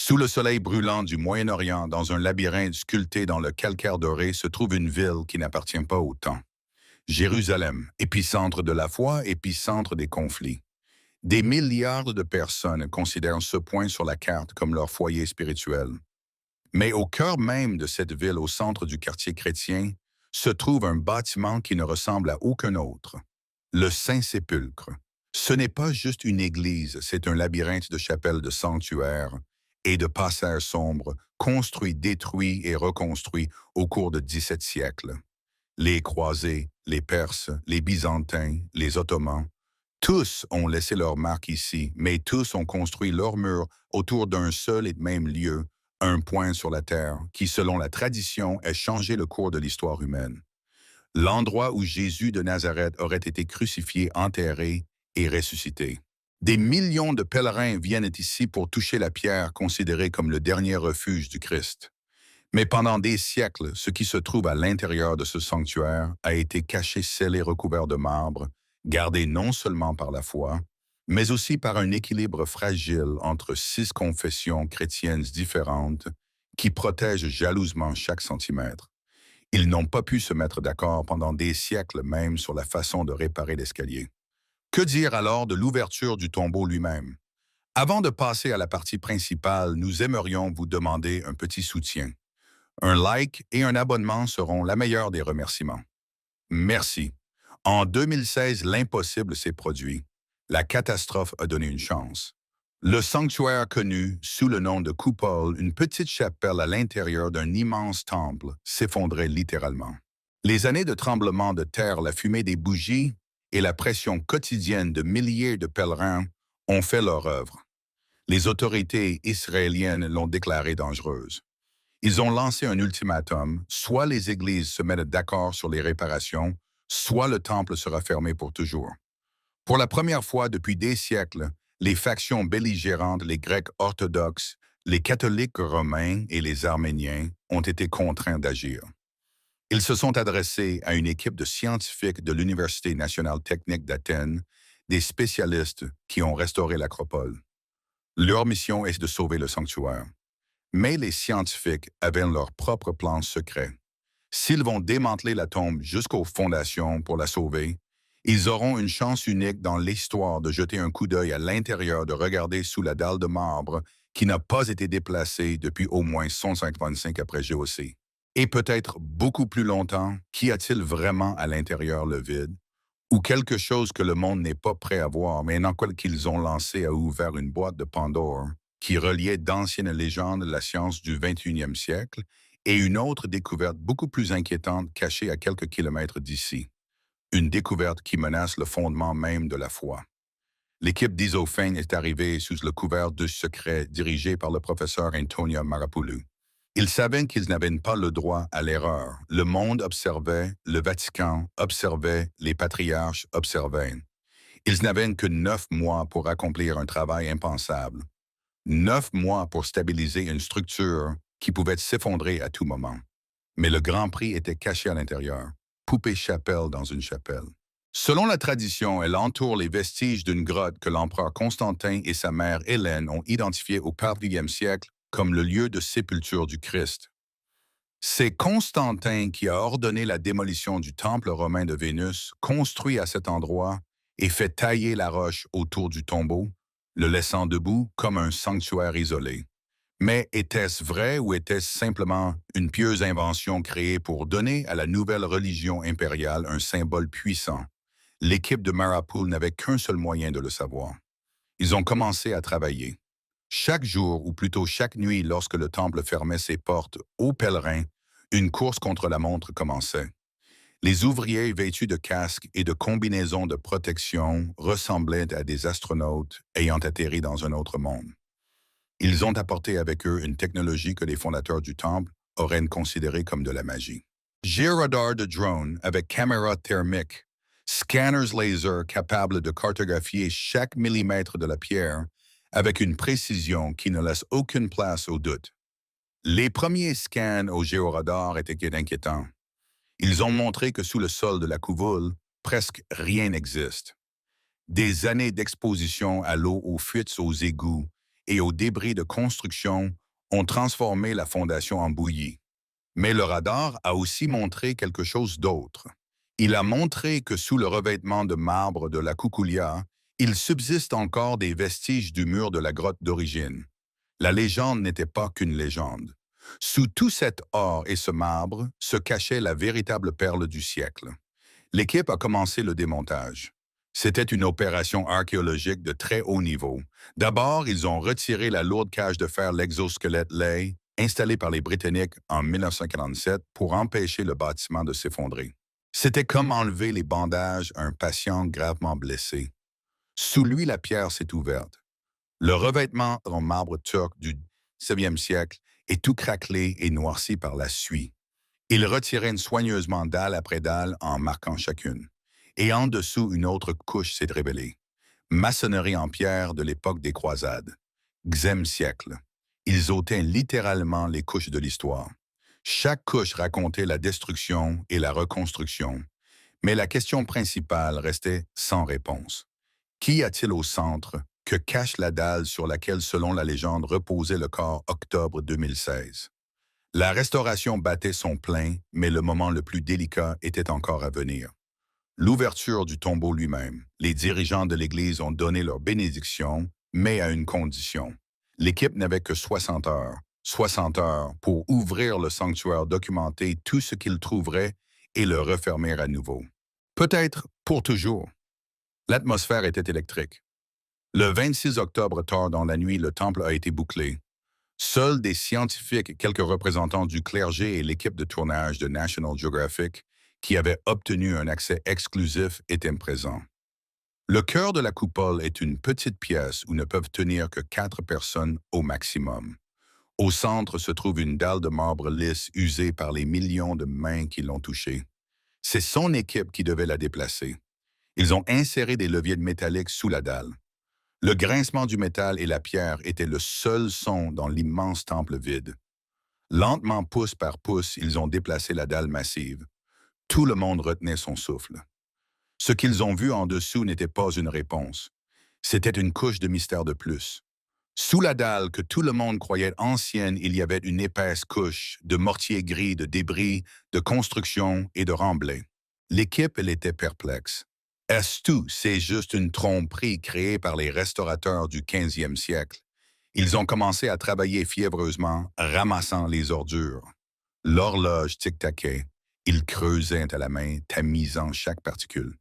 Sous le soleil brûlant du Moyen-Orient, dans un labyrinthe sculpté dans le calcaire doré, se trouve une ville qui n'appartient pas au temps. Jérusalem, épicentre de la foi, épicentre des conflits. Des milliards de personnes considèrent ce point sur la carte comme leur foyer spirituel. Mais au cœur même de cette ville, au centre du quartier chrétien, se trouve un bâtiment qui ne ressemble à aucun autre, le Saint-Sépulcre. Ce n'est pas juste une église, c'est un labyrinthe de chapelles de sanctuaires et de passages sombres, construits, détruits et reconstruits au cours de 17 siècles. Les Croisés, les Perses, les Byzantins, les Ottomans, tous ont laissé leur marque ici, mais tous ont construit leurs murs autour d'un seul et même lieu, un point sur la terre, qui, selon la tradition, a changé le cours de l'histoire humaine. L'endroit où Jésus de Nazareth aurait été crucifié, enterré et ressuscité. Des millions de pèlerins viennent ici pour toucher la pierre considérée comme le dernier refuge du Christ. Mais pendant des siècles, ce qui se trouve à l'intérieur de ce sanctuaire a été caché, scellé, recouvert de marbre, gardé non seulement par la foi, mais aussi par un équilibre fragile entre 6 confessions chrétiennes différentes qui protègent jalousement chaque centimètre. Ils n'ont pas pu se mettre d'accord pendant des siècles même sur la façon de réparer l'escalier. Que dire alors de l'ouverture du tombeau lui-même? Avant de passer à la partie principale, nous aimerions vous demander un petit soutien. Un like et un abonnement seront la meilleure des remerciements. Merci. En 2016, l'impossible s'est produit. La catastrophe a donné une chance. Le sanctuaire connu sous le nom de coupole, une petite chapelle à l'intérieur d'un immense temple, s'effondrait littéralement. Les années de tremblement de terre, la fumée des bougies et la pression quotidienne de milliers de pèlerins ont fait leur œuvre. Les autorités israéliennes l'ont déclarée dangereuse. Ils ont lancé un ultimatum, soit les églises se mettent d'accord sur les réparations, soit le temple sera fermé pour toujours. Pour la première fois depuis des siècles, les factions belligérantes, les Grecs orthodoxes, les catholiques romains et les Arméniens ont été contraints d'agir. Ils se sont adressés à une équipe de scientifiques de l'Université nationale technique d'Athènes, des spécialistes qui ont restauré l'acropole. Leur mission est de sauver le sanctuaire. Mais les scientifiques avaient leur propre plan secret. S'ils vont démanteler la tombe jusqu'aux fondations pour la sauver, ils auront une chance unique dans l'histoire de jeter un coup d'œil à l'intérieur, de regarder sous la dalle de marbre qui n'a pas été déplacée depuis au moins 155 après GOC. Et peut-être beaucoup plus longtemps, qu'y a-t-il vraiment à l'intérieur le vide? Ou quelque chose que le monde n'est pas prêt à voir, mais non quoi qu'ils ont lancé a ouvert une boîte de Pandore qui reliait d'anciennes légendes de la science du 21e siècle et une autre découverte beaucoup plus inquiétante cachée à quelques kilomètres d'ici. Une découverte qui menace le fondement même de la foi. L'équipe d'Isophane est arrivée sous le couvert de secret dirigé par le professeur Antonio Marapoulou. Ils savaient qu'ils n'avaient pas le droit à l'erreur. Le monde observait, le Vatican observait, les patriarches observaient. Ils n'avaient que 9 mois pour accomplir un travail impensable. 9 mois pour stabiliser une structure qui pouvait s'effondrer à tout moment. Mais le grand prix était caché à l'intérieur, poupée chapelle dans une chapelle. Selon la tradition, elle entoure les vestiges d'une grotte que l'empereur Constantin et sa mère Hélène ont identifiée au IVe siècle comme le lieu de sépulture du Christ. C'est Constantin qui a ordonné la démolition du temple romain de Vénus, construit à cet endroit, et fait tailler la roche autour du tombeau, le laissant debout comme un sanctuaire isolé. Mais était-ce vrai ou était-ce simplement une pieuse invention créée pour donner à la nouvelle religion impériale un symbole puissant? L'équipe de Marapoul n'avait qu'un seul moyen de le savoir. Ils ont commencé à travailler. Chaque jour, ou plutôt chaque nuit, lorsque le temple fermait ses portes aux pèlerins, une course contre la montre commençait. Les ouvriers vêtus de casques et de combinaisons de protection ressemblaient à des astronautes ayant atterri dans un autre monde. Ils ont apporté avec eux une technologie que les fondateurs du temple auraient considérée comme de la magie. Gyrodars de drone avec caméra thermique, scanners laser capables de cartographier chaque millimètre de la pierre avec une précision qui ne laisse aucune place au doute. Les premiers scans au géoradar étaient inquiétants. Ils ont montré que sous le sol de la couvole, presque rien n'existe. Des années d'exposition à l'eau, aux fuites, aux égouts, et aux débris de construction ont transformé la fondation en bouillie. Mais le radar a aussi montré quelque chose d'autre. Il a montré que sous le revêtement de marbre de la Cuculia, il subsiste encore des vestiges du mur de la grotte d'origine. La légende n'était pas qu'une légende. Sous tout cet or et ce marbre se cachait la véritable perle du siècle. L'équipe a commencé le démontage. C'était une opération archéologique de très haut niveau. D'abord, ils ont retiré la lourde cage de fer l'exosquelette Ley, installée par les Britanniques en 1947 pour empêcher le bâtiment de s'effondrer. C'était comme enlever les bandages à un patient gravement blessé. Sous lui, la pierre s'est ouverte. Le revêtement en marbre turc du XIVe siècle est tout craquelé et noirci par la suie. Il retirait soigneusement dalle après dalle en marquant chacune. Et en dessous, une autre couche s'est révélée. Maçonnerie en pierre de l'époque des croisades. Xième siècle. Ils ôtaient littéralement les couches de l'histoire. Chaque couche racontait la destruction et la reconstruction. Mais la question principale restait sans réponse. Qu'y a-t-il au centre que cache la dalle sur laquelle, selon la légende, reposait le corps octobre 2016? La restauration battait son plein, mais le moment le plus délicat était encore à venir. L'ouverture du tombeau lui-même. Les dirigeants de l'Église ont donné leur bénédiction, mais à une condition. L'équipe n'avait que 60 heures. 60 heures pour ouvrir le sanctuaire, documenter tout ce qu'ils trouveraient et le refermer à nouveau. Peut-être pour toujours. L'atmosphère était électrique. Le 26 octobre tard dans la nuit, le temple a été bouclé. Seuls des scientifiques, quelques représentants du clergé et l'équipe de tournage de National Geographic, qui avaient obtenu un accès exclusif, étaient présents. Le cœur de la coupole est une petite pièce où ne peuvent tenir que 4 personnes au maximum. Au centre se trouve une dalle de marbre lisse usée par les millions de mains qui l'ont touchée. C'est son équipe qui devait la déplacer. Ils ont inséré des leviers métalliques sous la dalle. Le grincement du métal et la pierre étaient le seul son dans l'immense temple vide. Lentement, pouce par pouce, ils ont déplacé la dalle massive. Tout le monde retenait son souffle. Ce qu'ils ont vu en dessous n'était pas une réponse. C'était une couche de mystère de plus. Sous la dalle que tout le monde croyait ancienne, il y avait une épaisse couche de mortier gris, de débris, de construction et de remblais. L'équipe, elle était perplexe. Est-ce tout, c'est juste une tromperie créée par les restaurateurs du 15e siècle? Ils ont commencé à travailler fiévreusement, ramassant les ordures. L'horloge tic-taquait. Ils creusaient à la main, tamisant chaque particule.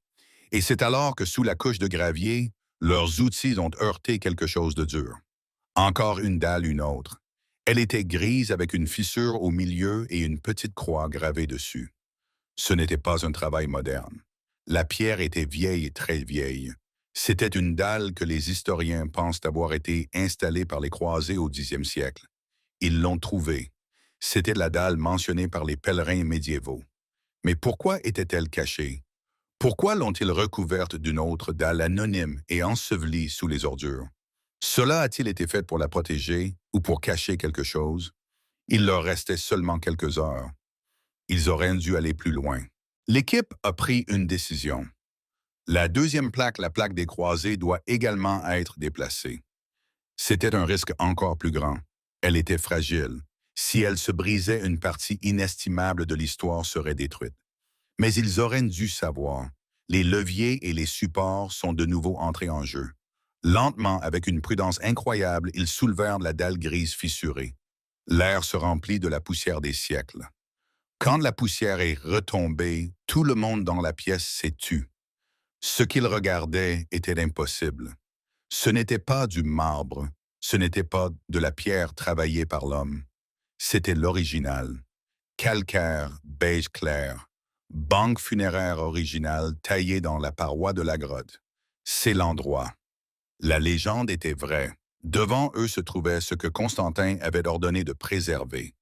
Et c'est alors que sous la couche de gravier, leurs outils ont heurté quelque chose de dur. Encore une dalle, une autre. Elle était grise avec une fissure au milieu et une petite croix gravée dessus. Ce n'était pas un travail moderne. La pierre était vieille et très vieille. C'était une dalle que les historiens pensent avoir été installée par les croisés au Xe siècle. Ils l'ont trouvée. C'était la dalle mentionnée par les pèlerins médiévaux. Mais pourquoi était-elle cachée? Pourquoi l'ont-ils recouverte d'une autre dalle anonyme et ensevelie sous les ordures? Cela a-t-il été fait pour la protéger ou pour cacher quelque chose? Il leur restait seulement quelques heures. Ils auraient dû aller plus loin. L'équipe a pris une décision. La deuxième plaque, la plaque des croisés, doit également être déplacée. C'était un risque encore plus grand. Elle était fragile. Si elle se brisait, une partie inestimable de l'histoire serait détruite. Mais ils auraient dû savoir. Les leviers et les supports sont de nouveau entrés en jeu. Lentement, avec une prudence incroyable, ils soulevèrent la dalle grise fissurée. L'air se remplit de la poussière des siècles. Quand la poussière est retombée, tout le monde dans la pièce s'est tu. Ce qu'ils regardaient était impossible. Ce n'était pas du marbre, ce n'était pas de la pierre travaillée par l'homme. C'était l'original. Calcaire, beige clair. Banque funéraire originale taillée dans la paroi de la grotte. C'est l'endroit. La légende était vraie. Devant eux se trouvait ce que Constantin avait ordonné de préserver.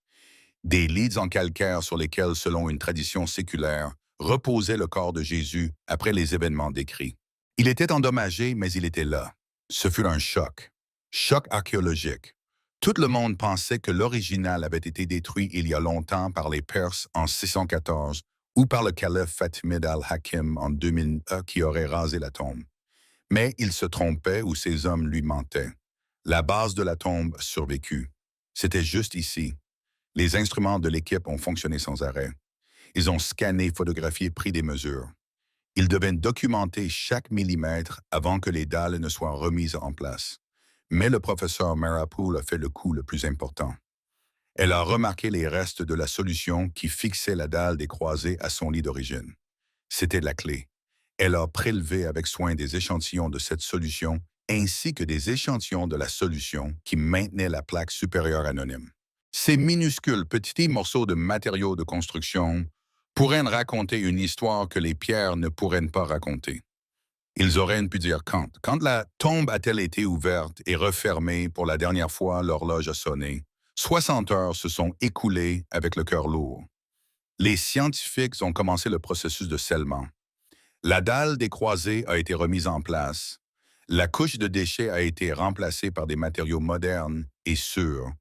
Des lits en calcaire sur lesquels, selon une tradition séculaire, reposait le corps de Jésus après les événements décrits. Il était endommagé, mais il était là. Ce fut un choc. Choc archéologique. Tout le monde pensait que l'original avait été détruit il y a longtemps par les Perses en 614 ou par le calife Fatimid al-Hakim en 2001 qui aurait rasé la tombe. Mais il se trompait ou ses hommes lui mentaient. La base de la tombe survécut. C'était juste ici. Les instruments de l'équipe ont fonctionné sans arrêt. Ils ont scanné, photographié, pris des mesures. Ils devaient documenter chaque millimètre avant que les dalles ne soient remises en place. Mais le professeur Marapool a fait le coup le plus important. Elle a remarqué les restes de la solution qui fixait la dalle des croisées à son lit d'origine. C'était la clé. Elle a prélevé avec soin des échantillons de cette solution ainsi que des échantillons de la solution qui maintenait la plaque supérieure anonyme. Ces minuscules petits morceaux de matériaux de construction pourraient raconter une histoire que les pierres ne pourraient pas raconter. Ils auraient pu dire quand. Quand la tombe a-t-elle été ouverte et refermée pour la dernière fois, l'horloge a sonné. 60 heures se sont écoulées avec le cœur lourd. Les scientifiques ont commencé le processus de scellement. La dalle des croisées a été remise en place. La couche de déchets a été remplacée par des matériaux modernes et sûrs.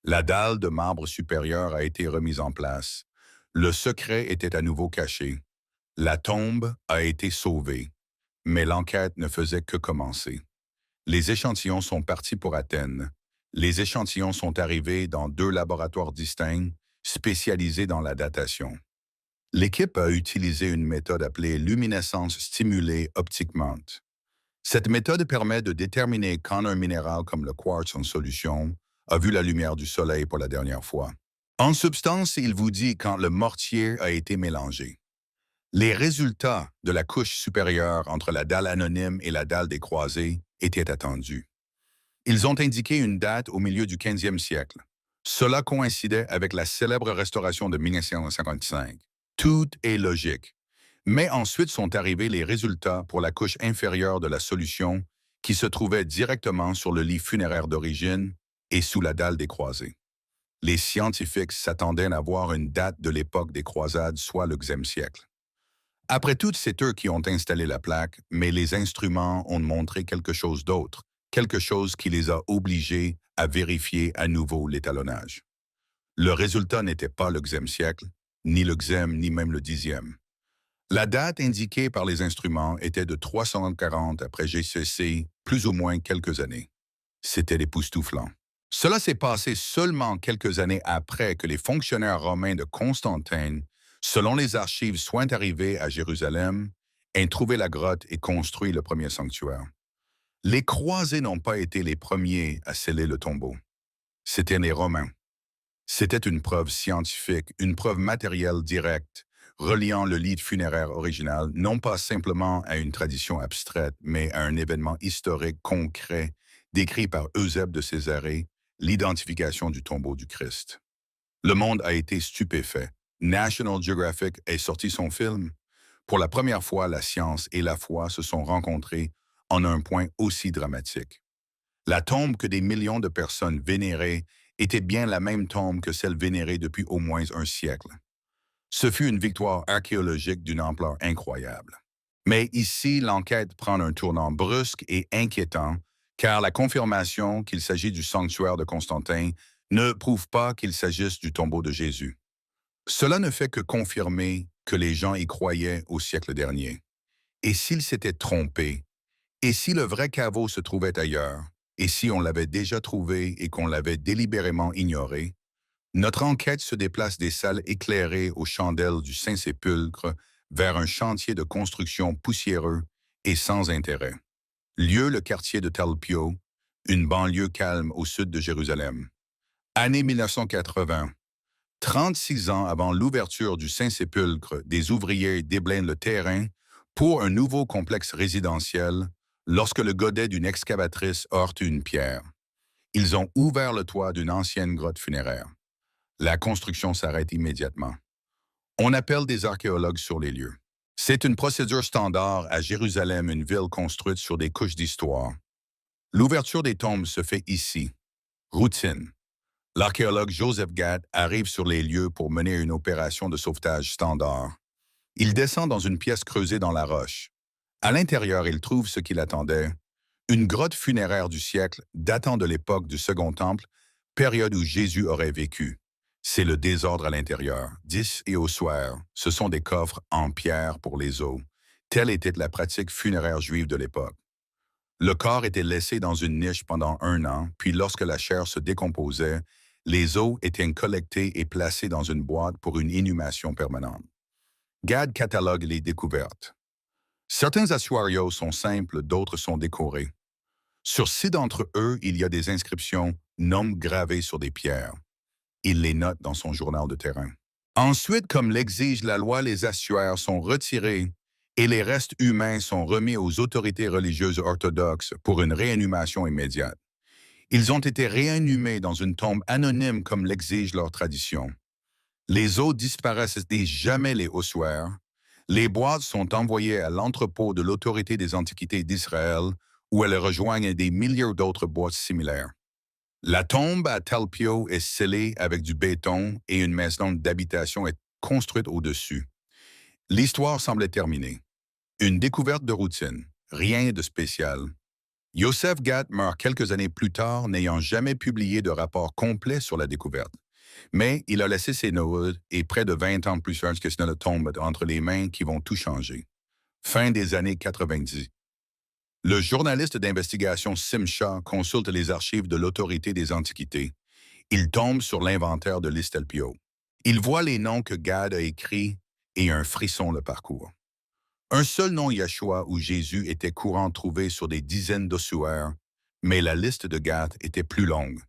La dalle de marbre supérieur a été remise en place. Le secret était à nouveau caché. La tombe a été sauvée. Mais l'enquête ne faisait que commencer. Les échantillons sont partis pour Athènes. Les échantillons sont arrivés dans 2 laboratoires distincts, spécialisés dans la datation. L'équipe a utilisé une méthode appelée luminescence stimulée optiquement. Cette méthode permet de déterminer quand un minéral comme le quartz en solution a vu la lumière du soleil pour la dernière fois. En substance, il vous dit quand le mortier a été mélangé. Les résultats de la couche supérieure entre la dalle anonyme et la dalle des croisées étaient attendus. Ils ont indiqué une date au milieu du 15e siècle. Cela coïncidait avec la célèbre restauration de 1955. Tout est logique. Mais ensuite sont arrivés les résultats pour la couche inférieure de la solution qui se trouvait directement sur le lit funéraire d'origine et sous la dalle des croisées. Les scientifiques s'attendaient à voir une date de l'époque des croisades, soit le Xe siècle. Après tout, c'est eux qui ont installé la plaque, mais les instruments ont montré quelque chose d'autre, quelque chose qui les a obligés à vérifier à nouveau l'étalonnage. Le résultat n'était pas le Xe siècle, ni le Xem, ni même le 10e. La date indiquée par les instruments était de 340 après GCC, plus ou moins quelques années. C'était époustouflant. Cela s'est passé seulement quelques années après que les fonctionnaires romains de Constantine, selon les archives, soient arrivés à Jérusalem, aient trouvé la grotte et construit le premier sanctuaire. Les croisés n'ont pas été les premiers à sceller le tombeau. C'étaient les Romains. C'était une preuve scientifique, une preuve matérielle directe, reliant le lit funéraire original non pas simplement à une tradition abstraite, mais à un événement historique concret décrit par Eusèbe de Césarée, l'identification du tombeau du Christ. Le monde a été stupéfait. National Geographic a sorti son film. Pour la première fois, la science et la foi se sont rencontrées en un point aussi dramatique. La tombe que des millions de personnes vénéraient était bien la même tombe que celle vénérée depuis au moins un siècle. Ce fut une victoire archéologique d'une ampleur incroyable. Mais ici, l'enquête prend un tournant brusque et inquiétant, car la confirmation qu'il s'agit du sanctuaire de Constantin ne prouve pas qu'il s'agisse du tombeau de Jésus. Cela ne fait que confirmer que les gens y croyaient au siècle dernier. Et s'ils s'étaient trompés, et si le vrai caveau se trouvait ailleurs, et si on l'avait déjà trouvé et qu'on l'avait délibérément ignoré, notre enquête se déplace des salles éclairées aux chandelles du Saint-Sépulcre vers un chantier de construction poussiéreux et sans intérêt. Lieu le quartier de Talpio, une banlieue calme au sud de Jérusalem. Année 1980. 36 ans avant l'ouverture du Saint-Sépulcre, des ouvriers déblainent le terrain pour un nouveau complexe résidentiel lorsque le godet d'une excavatrice heurte une pierre. Ils ont ouvert le toit d'une ancienne grotte funéraire. La construction s'arrête immédiatement. On appelle des archéologues sur les lieux. C'est une procédure standard à Jérusalem, une ville construite sur des couches d'histoire. L'ouverture des tombes se fait ici. Routine. L'archéologue Joseph Gatt arrive sur les lieux pour mener une opération de sauvetage standard. Il descend dans une pièce creusée dans la roche. À l'intérieur, il trouve ce qu'il attendait. Une grotte funéraire du siècle datant de l'époque du Second Temple, période où Jésus aurait vécu. C'est le désordre à l'intérieur. 10 et ossuaires, ce sont des coffres en pierre pour les os. Telle était la pratique funéraire juive de l'époque. Le corps était laissé dans une niche pendant 1 an, puis lorsque la chair se décomposait, les os étaient collectés et placés dans une boîte pour une inhumation permanente. Gad catalogue les découvertes. Certains assuarios sont simples, d'autres sont décorés. Sur 6 d'entre eux, il y a des inscriptions, noms gravés sur des pierres. Il les note dans son journal de terrain. Ensuite, comme l'exige la loi, les ossuaires sont retirés et les restes humains sont remis aux autorités religieuses orthodoxes pour une réinhumation immédiate. Ils ont été réinhumés dans une tombe anonyme comme l'exige leur tradition. Les os disparaissent et jamais les ossuaires. Les boîtes sont envoyées à l'entrepôt de l'Autorité des Antiquités d'Israël où elles rejoignent des milliers d'autres boîtes similaires. La tombe à Talpio est scellée avec du béton et une maison d'habitation est construite au-dessus. L'histoire semblait terminée. Une découverte de routine, rien de spécial. Yosef Gat meurt quelques années plus tard, n'ayant jamais publié de rapport complet sur la découverte. Mais il a laissé ses notes et près de 20 ans plus tard, que cela tombe entre les mains qui vont tout changer. Fin des années 90. Le journaliste d'investigation Simcha consulte les archives de l'Autorité des Antiquités. Il tombe sur l'inventaire de l'Istelpio. Il voit les noms que Gad a écrits et un frisson le parcourt. Un seul nom Yeshua ou Jésus était courant trouvé sur des dizaines d'ossuaires, mais la liste de Gad était plus longue.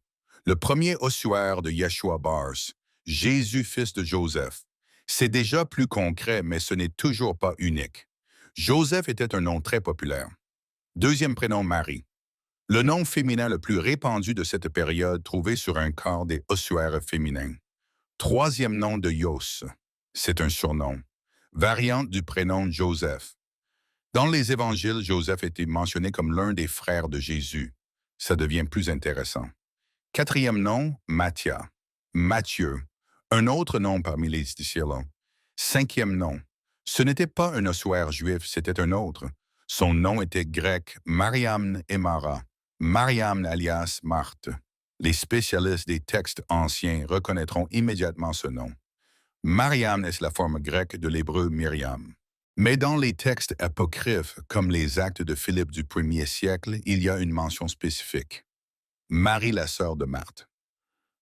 Le premier ossuaire de Yeshua Bars, Jésus fils de Joseph. C'est déjà plus concret, mais ce n'est toujours pas unique. Joseph était un nom très populaire. Deuxième prénom Marie. Le nom féminin le plus répandu de cette période trouvé sur un corps des ossuaires féminins. Troisième nom de Yos. C'est un surnom. Variante du prénom Joseph. Dans les évangiles, Joseph était mentionné comme l'un des frères de Jésus. Ça devient plus intéressant. Quatrième nom, Matthias. Matthieu. Un autre nom parmi les disciples. Cinquième nom. Ce n'était pas un ossuaire juif, c'était un autre. Son nom était grec, Mariam et Mara. Mariam alias Marthe. Les spécialistes des textes anciens reconnaîtront immédiatement ce nom. Mariam est la forme grecque de l'hébreu Myriam. Mais dans les textes apocryphes, comme les actes de Philippe du 1er siècle, il y a une mention spécifique. Marie, la sœur de Marthe.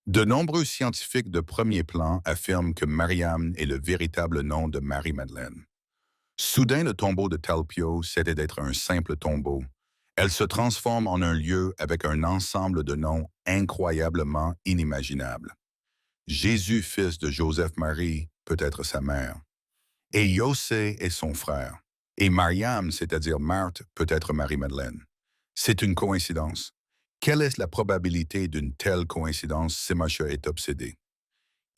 De nombreux scientifiques de premier plan affirment que Mariam est le véritable nom de Marie-Madeleine. Soudain, le tombeau de Talpio cessait d'être un simple tombeau. Elle se transforme en un lieu avec un ensemble de noms incroyablement inimaginables. Jésus, fils de Joseph-Marie, peut être sa mère. Et Yossé est son frère. Et Mariam, c'est-à-dire Marthe, peut être Marie-Madeleine. C'est une coïncidence. Quelle est la probabilité d'une telle coïncidence si Moshe est obsédé?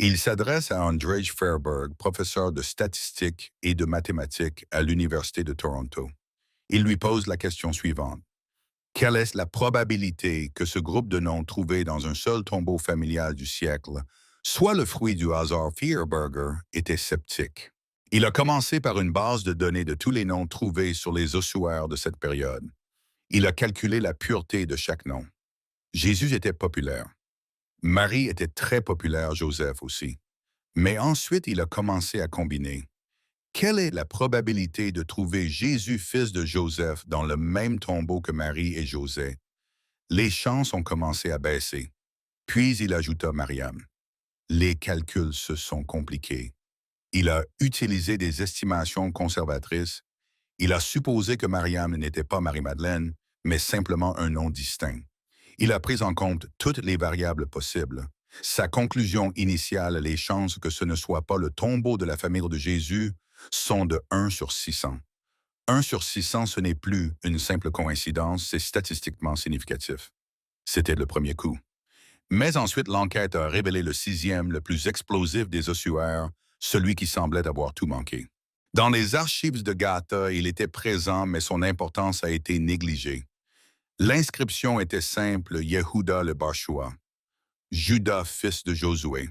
Il s'adresse à Andrzej Fairberg, professeur de statistique et de mathématiques à l'Université de Toronto. Il lui pose la question suivante. Quelle est la probabilité que ce groupe de noms trouvés dans un seul tombeau familial du siècle soit le fruit du hasard? Fairberger était sceptique. Il a commencé par une base de données de tous les noms trouvés sur les ossuaires de cette période. Il a calculé la pureté de chaque nom. Jésus était populaire. Marie était très populaire, Joseph aussi. Mais ensuite, il a commencé à combiner. Quelle est la probabilité de trouver Jésus, fils de Joseph, dans le même tombeau que Marie et José? Les chances ont commencé à baisser. Puis il ajouta Mariam. Les calculs se sont compliqués. Il a utilisé des estimations conservatrices. Il a supposé que Mariam n'était pas Marie-Madeleine, mais simplement un nom distinct. Il a pris en compte toutes les variables possibles. Sa conclusion initiale, les chances que ce ne soit pas le tombeau de la famille de Jésus, sont de 1 sur 600. 1 sur 600, ce n'est plus une simple coïncidence, c'est statistiquement significatif. C'était le premier coup. Mais ensuite, l'enquête a révélé le 6e, le plus explosif des ossuaires, celui qui semblait avoir tout manqué. Dans les archives de Gata, il était présent, mais son importance a été négligée. L'inscription était simple, Yehuda le Barshua. Judas, fils de Josué.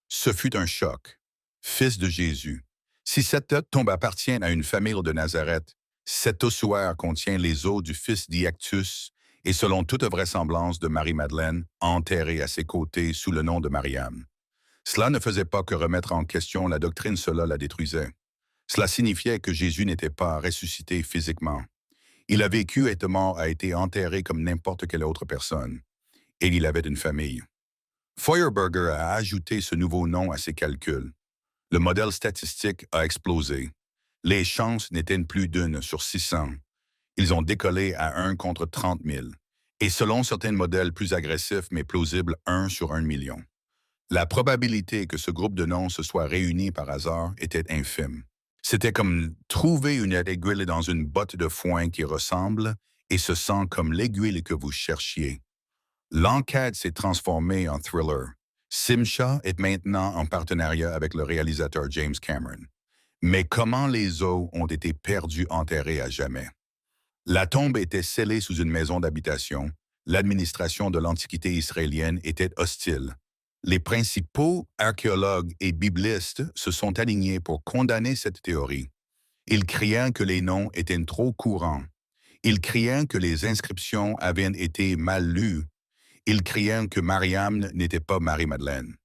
Ce fut un choc. Fils de Jésus. Si cette tombe appartient à une famille de Nazareth, cet ossuaire contient les os du fils d'Iactus et selon toute vraisemblance de Marie-Madeleine, enterrée à ses côtés sous le nom de Mariam. Cela ne faisait pas que remettre en question la doctrine, cela la détruisait. Cela signifiait que Jésus n'était pas ressuscité physiquement. Il a vécu, est mort, a été enterré comme n'importe quelle autre personne. Et il avait une famille. Feuerberger a ajouté ce nouveau nom à ses calculs. Le modèle statistique a explosé. Les chances n'étaient plus d'une sur 600. Ils ont décollé à 1 contre 30 000. Et selon certains modèles plus agressifs mais plausibles, 1 sur 1 million. La probabilité que ce groupe de noms se soit réuni par hasard était infime. C'était comme trouver une aiguille dans une botte de foin qui ressemble et se sent comme l'aiguille que vous cherchiez. L'enquête s'est transformée en thriller. Simcha est maintenant en partenariat avec le réalisateur James Cameron. Mais comment les os ont été perdus, enterrés à jamais? La tombe était scellée sous une maison d'habitation. L'administration de l'Antiquité israélienne était hostile. Les principaux archéologues et biblistes se sont alignés pour condamner cette théorie. Ils criaient que les noms étaient trop courants. Ils criaient que les inscriptions avaient été mal lues. Ils criaient que Mariam n'était pas Marie-Madeleine.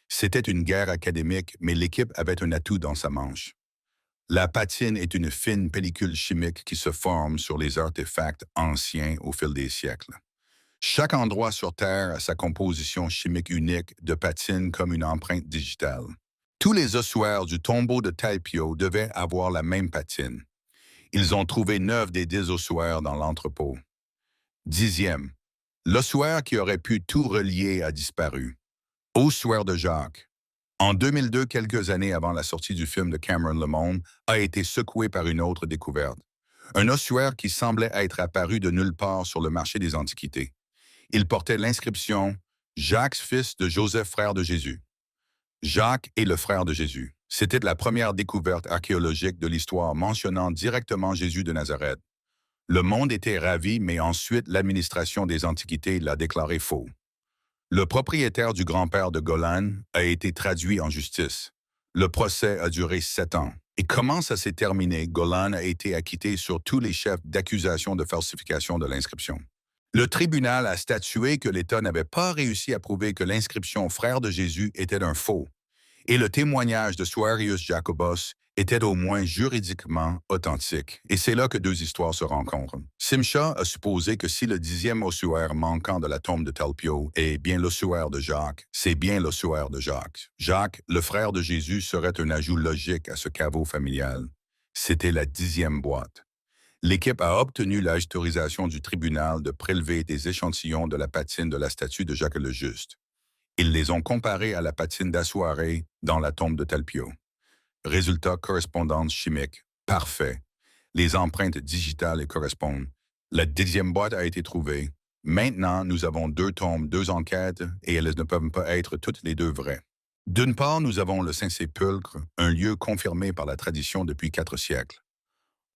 C'était une guerre académique, mais l'équipe avait un atout dans sa manche. La patine est une fine pellicule chimique qui se forme sur les artefacts anciens au fil des siècles. Chaque endroit sur Terre a sa composition chimique unique de patine comme une empreinte digitale. Tous les ossuaires du tombeau de Talpio devaient avoir la même patine. Ils ont trouvé 9 des 10 ossuaires dans l'entrepôt. 10e. L'ossuaire qui aurait pu tout relier a disparu. Ossuaire de Jacques. En 2002, quelques années avant la sortie du film de Cameron Le Monde, a été secoué par une autre découverte. Un ossuaire qui semblait être apparu de nulle part sur le marché des Antiquités. Il portait l'inscription « Jacques, fils de Joseph, frère de Jésus ». Jacques est le frère de Jésus. C'était la première découverte archéologique de l'histoire mentionnant directement Jésus de Nazareth. Le monde était ravi, mais ensuite l'administration des Antiquités l'a déclaré faux. Le propriétaire du grand-père de Golan a été traduit en justice. Le procès a duré 7 ans. Et comment ça s'est terminé? Golan a été acquitté sur tous les chefs d'accusation de falsification de l'inscription. Le tribunal a statué que l'État n'avait pas réussi à prouver que l'inscription frère de Jésus était un faux. Et le témoignage de Suarius Jacobus était au moins juridiquement authentique. Et c'est là que deux histoires se rencontrent. Simcha a supposé que si le 10e ossuaire manquant de la tombe de Talpio est bien l'ossuaire de Jacques, c'est bien l'ossuaire de Jacques. Jacques, le frère de Jésus, serait un ajout logique à ce caveau familial. C'était la 10e boîte. L'équipe a obtenu l'autorisation du tribunal de prélever des échantillons de la patine de la statue de Jacques le Juste. Ils les ont comparés à la patine d'Assoiré dans la tombe de Talpio. Résultat, correspondance chimique, parfait. Les empreintes digitales correspondent. La 10e boîte a été trouvée. Maintenant, nous avons 2 tombes, 2 enquêtes, et elles ne peuvent pas être toutes les deux vraies. D'une part, nous avons le Saint-Sépulcre, un lieu confirmé par la tradition depuis 4 siècles.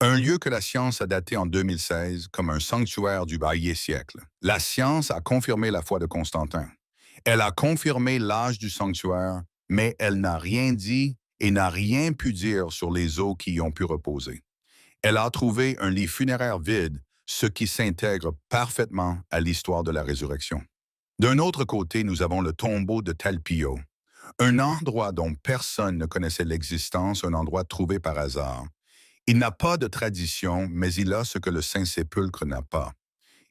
Un lieu que la science a daté en 2016 comme un sanctuaire du baillier siècle. La science a confirmé la foi de Constantin. Elle a confirmé l'âge du sanctuaire, mais elle n'a rien dit et n'a rien pu dire sur les eaux qui y ont pu reposer. Elle a trouvé un lit funéraire vide, ce qui s'intègre parfaitement à l'histoire de la résurrection. D'un autre côté, nous avons le tombeau de Talpio, un endroit dont personne ne connaissait l'existence, un endroit trouvé par hasard. Il n'a pas de tradition, mais il a ce que le Saint-Sépulcre n'a pas.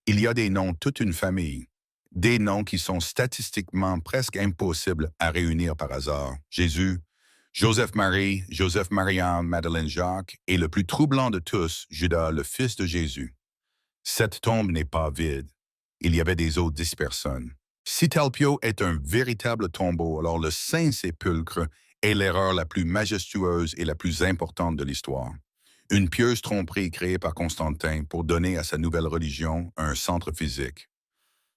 Il y a des noms, toute une famille. Des noms qui sont statistiquement presque impossibles à réunir par hasard. Jésus, Joseph-Marie, Joseph-Marianne, Madeleine-Jacques, et le plus troublant de tous, Judas, le fils de Jésus. Cette tombe n'est pas vide. Il y avait des autres 10 personnes. Si Talpio est un véritable tombeau, alors le Saint-Sépulcre est l'erreur la plus majestueuse et la plus importante de l'histoire. Une pieuse tromperie créée par Constantin pour donner à sa nouvelle religion un centre physique.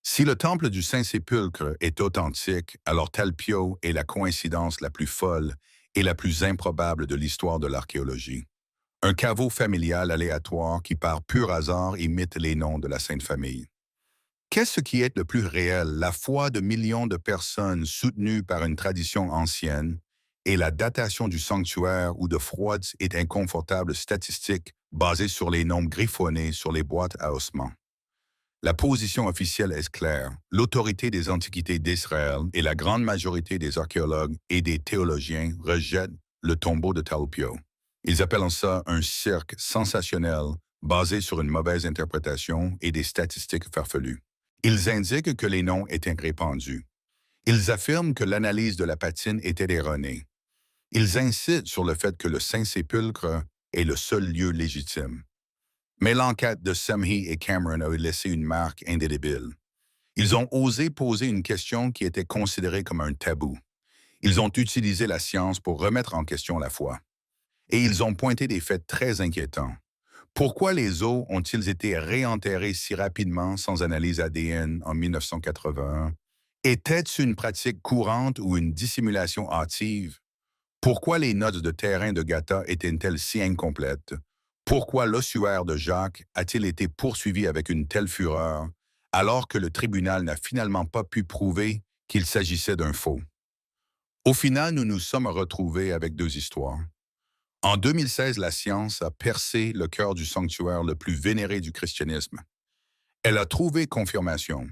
Si le temple du Saint-Sépulcre est authentique, alors Talpio est la coïncidence la plus folle et la plus improbable de l'histoire de l'archéologie. Un caveau familial aléatoire qui par pur hasard imite les noms de la Sainte Famille. Qu'est-ce qui est le plus réel, la foi de millions de personnes soutenues par une tradition ancienne et la datation du sanctuaire ou de fraudes et inconfortables statistiques basées sur les nombres griffonnés sur les boîtes à ossements? La position officielle est claire. L'autorité des Antiquités d'Israël et la grande majorité des archéologues et des théologiens rejettent le tombeau de Talpio. Ils appellent ça un cirque sensationnel basés sur une mauvaise interprétation et des statistiques farfelues. Ils indiquent que les noms étaient répandus. Ils affirment que l'analyse de la patine était erronée. Ils insistent sur le fait que le Saint-Sépulcre est le seul lieu légitime. Mais l'enquête de Samhi et Cameron a laissé une marque indélébile. Ils ont osé poser une question qui était considérée comme un tabou. Ils ont utilisé la science pour remettre en question la foi. Et ils ont pointé des faits très inquiétants. Pourquoi les os ont-ils été réenterrés si rapidement sans analyse ADN en 1981? Était-ce une pratique courante ou une dissimulation hâtive? Pourquoi les notes de terrain de Gata étaient-elles si incomplètes? Pourquoi l'ossuaire de Jacques a-t-il été poursuivi avec une telle fureur, alors que le tribunal n'a finalement pas pu prouver qu'il s'agissait d'un faux? Au final, nous nous sommes retrouvés avec deux histoires. En 2016, la science a percé le cœur du sanctuaire le plus vénéré du christianisme. Elle a trouvé confirmation.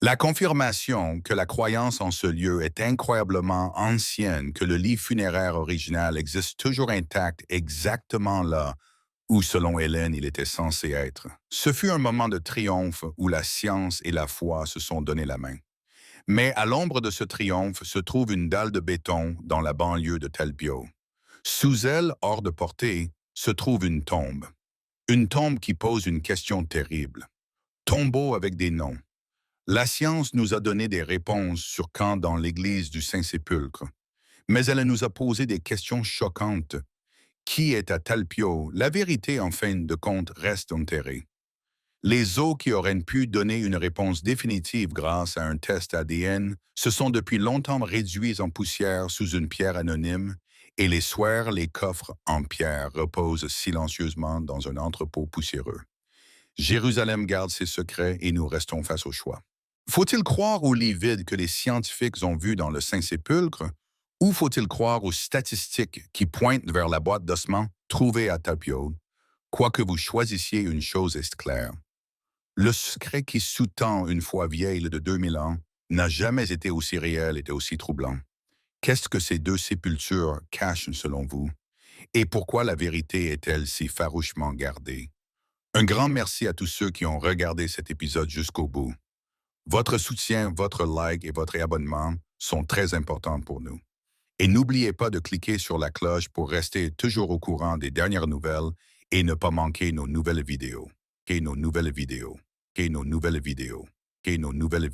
La confirmation que la croyance en ce lieu est incroyablement ancienne, que le lit funéraire original existe toujours intact exactement là où, selon Hélène, il était censé être. Ce fut un moment de triomphe où la science et la foi se sont donné la main. Mais à l'ombre de ce triomphe se trouve une dalle de béton dans la banlieue de Talpio. Sous elle, hors de portée, se trouve une tombe. Une tombe qui pose une question terrible. Tombeau avec des noms. La science nous a donné des réponses sur quand dans l'église du Saint-Sépulcre, mais elle nous a posé des questions choquantes. Qui est à Talpio? La vérité, en fin de compte, reste enterrée. Les os qui auraient pu donner une réponse définitive grâce à un test ADN se sont depuis longtemps réduits en poussière sous une pierre anonyme et les soirs, les coffres en pierre reposent silencieusement dans un entrepôt poussiéreux. Jérusalem garde ses secrets et nous restons face au choix. Faut-il croire aux lits vides que les scientifiques ont vus dans le Saint-Sépulcre ou faut-il croire aux statistiques qui pointent vers la boîte d'ossements trouvée à Talpio? Quoi que vous choisissiez, une chose est claire. Le secret qui sous-tend une foi vieille de 2000 ans n'a jamais été aussi réel et aussi troublant. Qu'est-ce que ces deux sépultures cachent selon vous? Et pourquoi la vérité est-elle si farouchement gardée? Un grand merci à tous ceux qui ont regardé cet épisode jusqu'au bout. Votre soutien, votre like et votre abonnement sont très importants pour nous. Et n'oubliez pas de cliquer sur la cloche pour rester toujours au courant des dernières nouvelles et ne pas manquer nos nouvelles vidéos. Et nos nouvelles vidéos. Et nos nouvelles vidéos. Et nos nouvelles vidéos.